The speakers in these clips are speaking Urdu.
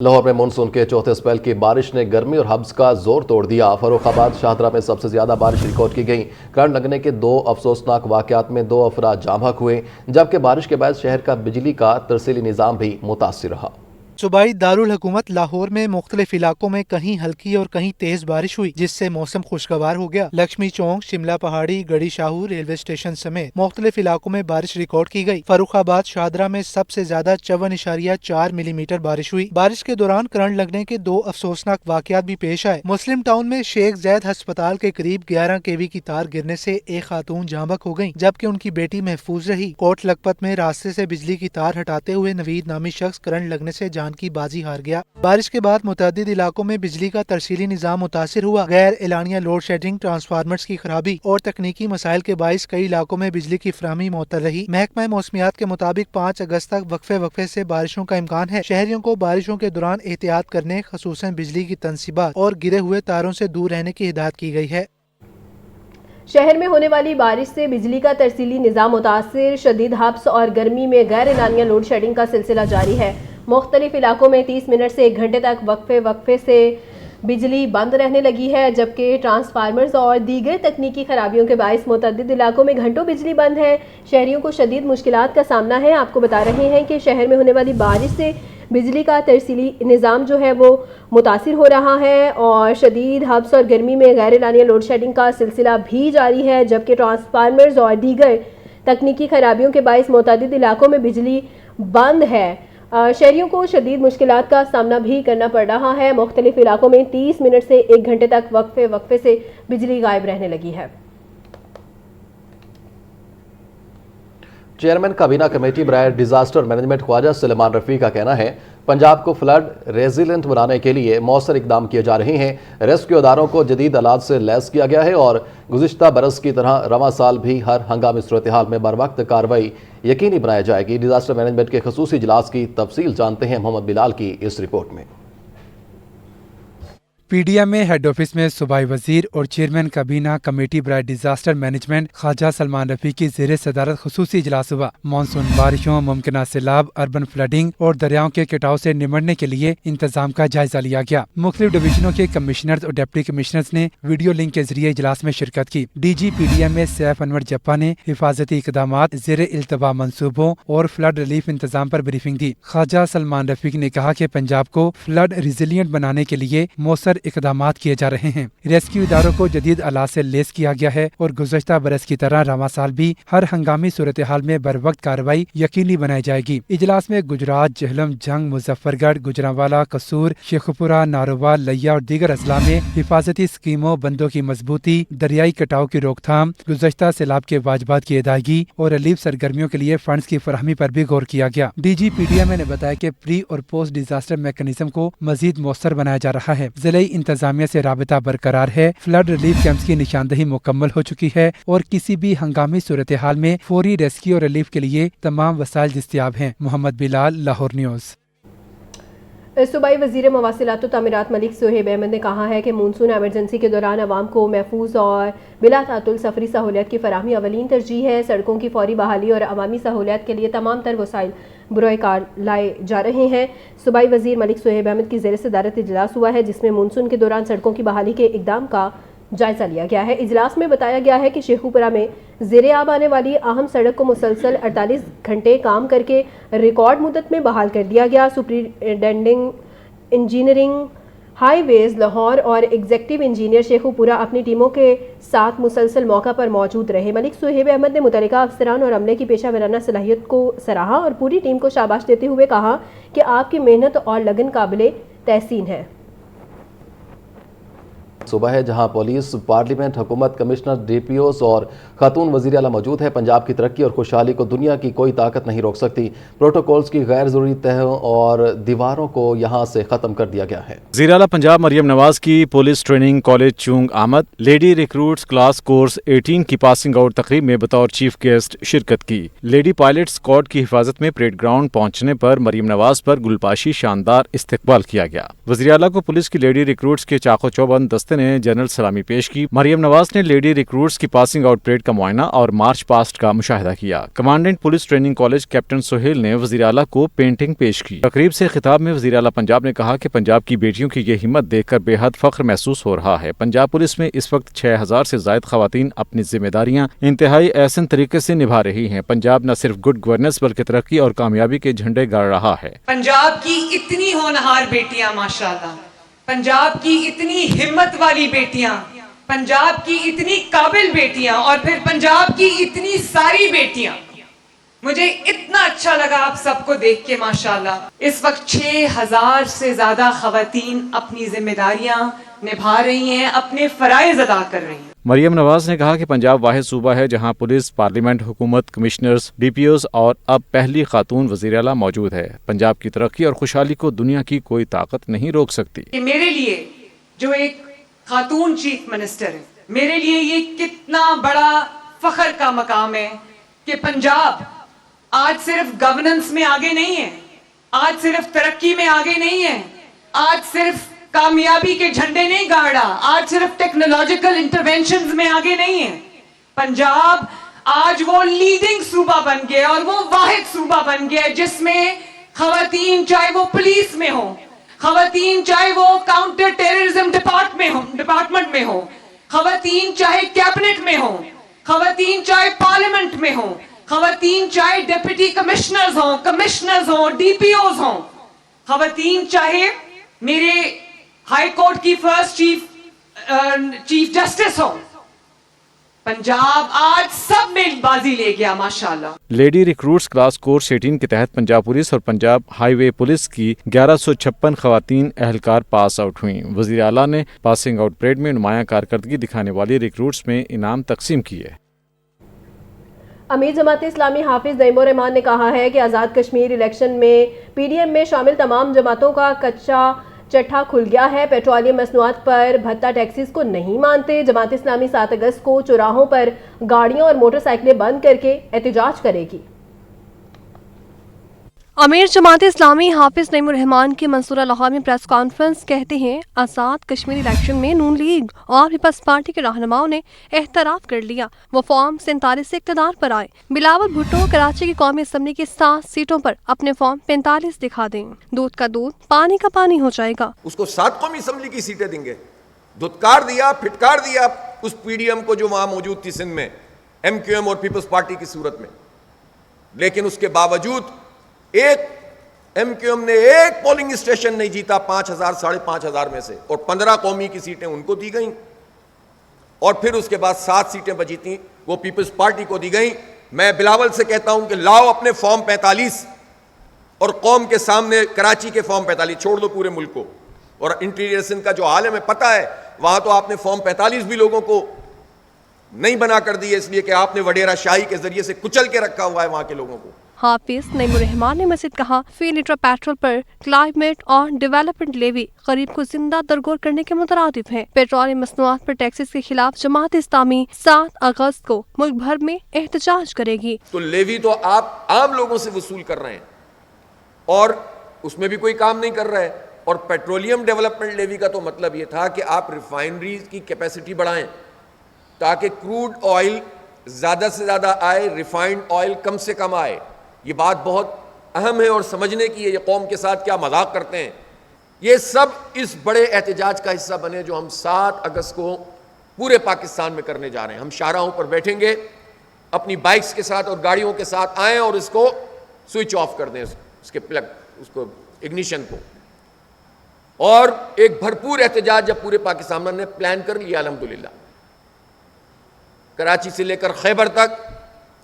لاہور میں مانسون کے چوتھے اسپیل کی بارش نے گرمی اور حبس کا زور توڑ دیا۔ فروخ آباد شاہدرہ میں سب سے زیادہ بارش ریکارڈ کی گئی۔ کرنٹ لگنے کے 2 افسوسناک واقعات میں 2 افراد جاں بحق ہوئے، جبکہ بارش کے باعث شہر کا بجلی کا ترسیلی نظام بھی متاثر رہا۔ صوبائی دارالحکومت لاہور میں مختلف علاقوں میں کہیں ہلکی اور کہیں تیز بارش ہوئی، جس سے موسم خوشگوار ہو گیا۔ لکشمی چوک، شملہ پہاڑی، گڑھی شاہو ریلوے اسٹیشن سمیت مختلف علاقوں میں بارش ریکارڈ کی گئی۔ فروخ آباد شاہدرہ میں سب سے زیادہ 54.4 ملی میٹر بارش ہوئی۔ بارش کے دوران کرنٹ لگنے کے 2 افسوسناک واقعات بھی پیش آئے۔ مسلم ٹاؤن میں شیخ زید ہسپتال کے قریب 11 kV کی تار گرنے سے ایک خاتون جاں بحق ہو گئی، جبکہ ان کی بیٹی محفوظ رہی۔ کوٹ لکھپت میں راستے سے بجلی کی تار ہٹاتے ہوئے نوید نامی شخص کرنٹ لگنے سے جان کی بازی ہار گیا۔ بارش کے بعد متعدد علاقوں میں بجلی کا ترسیلی نظام متاثر ہوا۔ غیر اعلانیہ لوڈ شیڈنگ، ٹرانسفارمرز کی خرابی اور تکنیکی مسائل کے باعث کئی علاقوں میں بجلی کی فراہمی معطل رہی۔ محکمہ موسمیات کے مطابق 5 اگست تک وقفے سے بارشوں کا امکان ہے۔ شہریوں کو بارشوں کے دوران احتیاط کرنے، خصوصاً بجلی کی تنصیبات اور گرے ہوئے تاروں سے دور رہنے کی ہدایت کی گئی ہے۔ شہر میں ہونے والی بارش سے بجلی کا ترسیلی نظام متاثر، شدید حبس اور گرمی میں غیر اعلانیہ لوڈ شیڈنگ کا سلسلہ جاری ہے۔ مختلف علاقوں میں 30 منٹ سے 1 گھنٹے تک وقفے سے بجلی بند رہنے لگی ہے، جبکہ ٹرانسفارمرز اور دیگر تکنیکی خرابیوں کے باعث متعدد علاقوں میں گھنٹوں بجلی بند ہے۔ شہریوں کو شدید مشکلات کا سامنا ہے۔ آپ کو بتا رہے ہیں کہ شہر میں ہونے والی بارش سے بجلی کا ترسیلی نظام جو ہے وہ متاثر ہو رہا ہے اور شدید حبس اور گرمی میں غیر اعلانیہ لوڈ شیڈنگ کا سلسلہ بھی جاری ہے، جبکہ ٹرانسفارمرز اور دیگر تکنیکی خرابیوں کے باعث متعدد علاقوں میں بجلی بند ہے۔ شہریوں کو شدید مشکلات کا سامنا بھی کرنا پڑ رہا ہے۔ مختلف علاقوں میں 30 منٹ سے 1 گھنٹے تک وقفے سے بجلی غائب رہنے لگی ہے۔ چیئرمین کابینہ کمیٹی برائے ڈیزاسٹر مینجمنٹ خواجہ سلیمان رفیع کا کہنا ہے پنجاب کو فلڈ ریزیلنٹ بنانے کے لیے مؤثر اقدام کیے جا رہے ہیں۔ ریسکیو اداروں کو جدید آلات سے لیس کیا گیا ہے اور گزشتہ برس کی طرح رواں سال بھی ہر ہنگامی صورتحال میں بروقت کارروائی یقینی بنائی جائے گی۔ ڈیزاسٹر مینجمنٹ کے خصوصی اجلاس کی تفصیل جانتے ہیں محمد بلال کی اس رپورٹ میں۔ پی ڈی ایم میں ہیڈ آفس میں صوبائی وزیر اور چیئرمین کابینہ کمیٹی برائے ڈیزاسٹر مینجمنٹ خواجہ سلمان رفیع کی زیر صدارت خصوصی اجلاس ہوا۔ مانسون بارشوں، ممکنہ سیلاب، اربن فلڈنگ اور دریاؤں کے کٹاؤ سے نمٹنے کے لیے انتظام کا جائزہ لیا گیا۔ مختلف ڈویژنوں کے کمشنرز اور ڈپٹی کمشنرز نے ویڈیو لنک کے ذریعے اجلاس میں شرکت کی۔ D G P D M میں سیف انور جپا نے حفاظتی اقدامات، زیر التوا منصوبوں اور فلڈ ریلیف انتظام پر بریفنگ دی۔ خواجہ سلمان رفیع نے کہا کہ پنجاب کو فلڈ ریزیلینٹ بنانے کے لیے مؤثر اقدامات کیے جا رہے ہیں۔ ریسکیو اداروں کو جدید آلات سے لیس کیا گیا ہے اور گزشتہ برس کی طرح رواں سال بھی ہر ہنگامی صورتحال میں بروقت کارروائی یقینی بنائی جائے گی۔ اجلاس میں گجرات، جہلم، جنگ، مظفر گڑھ، گوجرانوالا، قصور، شیخوپورہ، نارووا، لیا اور دیگر اضلاع میں حفاظتی اسکیموں، بندوں کی مضبوطی، دریائی کٹاؤ کی روک تھام، گزشتہ سیلاب کے واجبات کی ادائیگی اور ریلیف سرگرمیوں کے لیے فنڈز کی فراہمی پر بھی غور کیا گیا۔ D G P D M نے بتایا کہ پری اور پوسٹ ڈیزاسٹر میکانزم کو مزید مؤثر بنایا جا رہا ہے۔ ضلعی انتظامیہ سے رابطہ برقرار ہے۔ فلڈ ریلیف کیمپس کی نشاندہی مکمل ہو چکی ہے اور کسی بھی ہنگامی صورتحال میں فوری ریسکیو اور ریلیف کے لیے تمام وسائل دستیاب ہیں۔ محمد بلال، لاہور نیوز۔ صوبائی وزیر مواصلات و تعمیرات ملک صہیب احمد نے کہا ہے کہ مونسون ایمرجنسی کے دوران عوام کو محفوظ اور بلا تعطل سفری سہولیات کی فراہمی اولین ترجیح ہے۔ سڑکوں کی فوری بحالی اور عوامی سہولیات کے لیے تمام تر وسائل بروئے کار لائے جا رہے ہیں۔ صوبائی وزیر ملک صہیب احمد کی زیر صدارت اجلاس ہوا ہے، جس میں مونسون کے دوران سڑکوں کی بحالی کے اقدام کا جائزہ لیا گیا ہے۔ اجلاس میں بتایا گیا ہے کہ شیخوپورہ میں زیر آب آنے والی اہم سڑک کو مسلسل 48 گھنٹے کام کر کے ریکارڈ مدت میں بحال کر دیا گیا۔ سپرنٹینڈنگ انجینئرنگ ہائی ویز لاہور اور ایگزیکٹو انجینئر شیخوپورہ اپنی ٹیموں کے ساتھ مسلسل موقع پر موجود رہے۔ ملک صہیب احمد نے متعلقہ افسران اور عملے کی پیشہ ورانہ صلاحیت کو سراہا اور پوری ٹیم کو شاباش دیتے ہوئے کہا کہ آپ کی محنت اور لگن قابل تحسین ہے۔ صوبہ ہے جہاں پولیس، پارلیمنٹ، حکومت، کمشنر، ڈی پی اوز اور خاتون وزیر اعلیٰ موجود ہے۔ پنجاب کی ترقی اور خوشحالی کو دنیا کی کوئی طاقت نہیں روک سکتی۔ پروٹوکولز کی غیر ضروری تہوں اور دیواروں کو یہاں سے ختم کر دیا گیا ہے۔ وزیر اعلیٰ پنجاب مریم نواز کی پولیس ٹریننگ کالج چونگ آمد لیڈی ریکروٹس کلاس کورس 18 کی پاسنگ آؤٹ تقریب میں بطور چیف گیسٹ شرکت کی۔ لیڈی پائلٹ اسکواڈ کی حفاظت میں پریڈ گراؤنڈ پہنچنے پر مریم نواز پر گلپاشی شاندار استقبال کیا گیا۔ وزیر اعلیٰ کو پولیس کی لیڈی ریکروٹس کے چاق و چوبند دستے نے جنرل سلامی پیش کی۔ مریم نواز نے لیڈی ریکروٹس کی پاسنگ آؤٹ پریڈ کا معائنہ اور مارچ پاسٹ کا مشاہدہ کیا۔ Commandant police training college captain Sohail نے وزیر اعلیٰ کو پینٹنگ پیش کی۔ تقریب سے خطاب میں وزیر اعلیٰ پنجاب نے کہا کہ پنجاب کی بیٹیوں کی یہ ہمت دیکھ کر بے حد فخر محسوس ہو رہا ہے۔ پنجاب پولیس میں اس وقت 6000 سے زائد خواتین اپنی ذمہ داریاں انتہائی احسن طریقے سے نبھا رہی ہیں۔ پنجاب نہ صرف گڈ گورننس بلکہ ترقی اور کامیابی کے جھنڈے گاڑ رہا ہے۔ پنجاب کی اتنی ہونہار بیٹیاں ماشاءاللہ، پنجاب کی اتنی ہمت والی بیٹیاں، پنجاب کی اتنی قابل بیٹیاں اور پھر پنجاب کی اتنی ساری بیٹیاں، مجھے اتنا اچھا لگا آپ سب کو دیکھ کے ماشاءاللہ۔ اس وقت 6000 سے زیادہ خواتین اپنی ذمہ داریاں نبھا رہی ہیں، اپنے فرائض ادا کر رہی ہیں۔ مریم نواز نے کہا کہ پنجاب واحد صوبہ ہے جہاں پولیس، پارلیمنٹ، حکومت، کمشنرز، ڈی پی اوز اور اب پہلی خاتون وزیر اعلیٰ موجود ہے۔ پنجاب کی ترقی اور خوشحالی کو دنیا کی کوئی طاقت نہیں روک سکتی۔ کہ میرے لیے جو ایک خاتون چیف منسٹر ہے، میرے لیے یہ کتنا بڑا فخر کا مقام ہے کہ پنجاب آج صرف گورننس میں آگے نہیں ہے، آج صرف ترقی میں آگے نہیں ہے، آج صرف کامیابی کے جھنڈے نہیں گاڑ رہا، آج صرف ٹیکنالوجیکل انٹرونشنز میں آگے نہیں ہے۔ پنجاب آج وہ لیڈنگ صوبہ بن گیا اور وہ واحد صوبہ بن گیا جس میں خواتین چاہے وہ پولیس میں ہوں، خواتین چاہے وہ کاؤنٹر ٹیررزم ڈپارٹمنٹ میں ہوں، خواتین چاہے کیبنٹ میں ہوں، خواتین چاہے پارلیمنٹ میں ہوں، خواتین چاہے ڈپٹی کمشنرز ہوں، ڈی پی اوز ہوں، خواتین چاہے میرے ہائی کورٹ کی فرسٹ چیف جسٹس ہوں۔ پنجاب آج سب میں بازی لے گیا ماشاءاللہ۔ لیڈی ریکروٹس کلاس کورس 18 کے تحت پنجاب پولیس اور پنجاب ہائی وے پولیس کی 1156 خواتین اہلکار پاس آؤٹ ہوئیں۔ وزیر اعلیٰ نے پاسنگ آؤٹ پریڈ میں نمایاں کارکردگی دکھانے والی ریکروٹس میں انعام تقسیم کیے۔ امیر جماعت اسلامی حافظ نعیم الرحمان نے کہا ہے کہ آزاد کشمیر الیکشن میں پی ڈی ایم میں شامل تمام جماعتوں کا کچا چٹھا کھل گیا ہے۔ پیٹرولیم مصنوعات پر بھتہ ٹیکسیز کو نہیں مانتے۔ جماعت اسلامی 7 اگست کو چوراہوں پر گاڑیوں اور موٹر سائیکلیں بند کر کے احتجاج کرے گی۔ امیر جماعت اسلامی حافظ نعیم الرحمان کی منصورہ لاہور میں پریس کانفرنس کہتے ہیں آزاد کشمیر الیکشن میں نون لیگ اور پیپلز پارٹی کے رہنماؤں نے احتراف کر لیا۔ وہ فارم 47 سے اقتدار پر آئے۔ بلاول بھٹو کراچی کی قومی اسمبلی کی 7 سیٹوں پر اپنے فارم 45 دکھا دیں، دودھ کا دودھ پانی کا پانی ہو جائے گا۔ اس کو 7 قومی اسمبلی کی سیٹیں دیں گے۔ دھتکار دیا، پھٹکار دیا اس پی ڈی ایم کو جو وہاں موجود تھی سندھ میں، ایم کیو ایم اور پیپلز پارٹی کی صورت میں، لیکن اس کے باوجود ایک ایم کیو ایم نے ایک پولنگ اسٹیشن نہیں جیتا 5000 5500 میں سے، اور 15 قومی کی سیٹیں ان کو دی گئیں، اور پھر اس کے بعد 7 سیٹیں بچی تھیں وہ پیپلز پارٹی کو دی گئیں۔ میں بلاول سے کہتا ہوں کہ لاؤ اپنے فارم 45 اور قوم کے سامنے کراچی کے فارم 45 چھوڑ دو پورے ملک کو، اور انٹیریئر سندھ کا جو حال ہے میں پتہ ہے، وہاں تو آپ نے فارم 45 بھی لوگوں کو نہیں بنا کر دی ہے، اس لیے کہ آپ نے وڈیرا شاہی کے ذریعے سے کچل کے رکھا ہوا ہے وہاں کے لوگوں کو۔ حافظ نعیم الرحمان نے مزید کہا فی لیٹر پیٹرول پر کلائمیٹ اور ڈیولپمنٹ لیوی غریب کو زندہ درگور کرنے کے مترادف ہے۔ پیٹرولیم مصنوعات پر ٹیکسز کے خلاف جماعت اسلامی 7 اگست کو ملک بھر میں احتجاج کرے گی۔ تو لیوی تو آپ عام لوگوں سے وصول کر رہے ہیں اور اس میں بھی کوئی کام نہیں کر رہے، اور پیٹرولیم ڈیولپمنٹ لیوی کا تو مطلب یہ تھا کہ آپ ریفائنریز کی کیپیسٹی بڑھائیں تاکہ کروڈ آئل زیادہ سے زیادہ آئے، ریفائنڈ آئل کم سے کم آئے۔ یہ بات بہت اہم ہے اور سمجھنے کی ہے، یہ قوم کے ساتھ کیا مذاق کرتے ہیں۔ یہ سب اس بڑے احتجاج کا حصہ بنے جو ہم 7 اگست کو پورے پاکستان میں کرنے جا رہے ہیں۔ ہم شاہراہوں پر بیٹھیں گے، اپنی بائکس کے ساتھ اور گاڑیوں کے ساتھ آئیں اور اس کو سوئچ آف کر دیں، اس کے پلگ، اس کو اگنیشن کو، اور ایک بھرپور احتجاج جب پورے پاکستان میں نے پلان کر لیا الحمدللہ، کراچی سے لے کر خیبر تک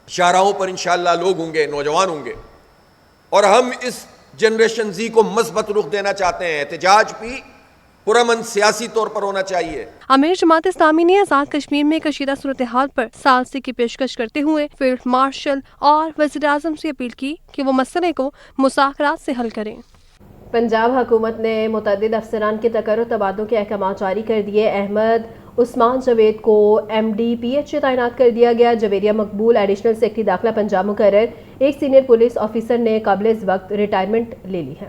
شاہراہوں پر انشاءاللہ لوگ ہوں گے، نوجوان ہوں گے، اور ہم اس جنریشن زی کو مثبت رخ دینا چاہتے ہیں۔ احتجاج بھی پرامن سیاسی طور پر ہونا چاہیے۔ امیر جماعت اسلامی نے آزاد کشمیر میں کشیدہ صورتحال پر ثالثی کی پیشکش کرتے ہوئے فیلڈ مارشل اور وزیر اعظم سے اپیل کی کہ وہ مسئلے کو مذاکرات سے حل کریں۔ پنجاب حکومت نے متعدد افسران کے تقرر و تبادلوں کے احکامات جاری کر دیے۔ احمد عثمان جاوید کو ایم ڈی پی ایچ تعینات کر دیا گیا۔ جویریہ مقبول ایڈیشنل سیکرٹری داخلہ پنجاب مقرر۔ ایک سینئر پولیس آفیسر نے قبل از وقت ریٹائرمنٹ لے لی ہے۔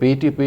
PTP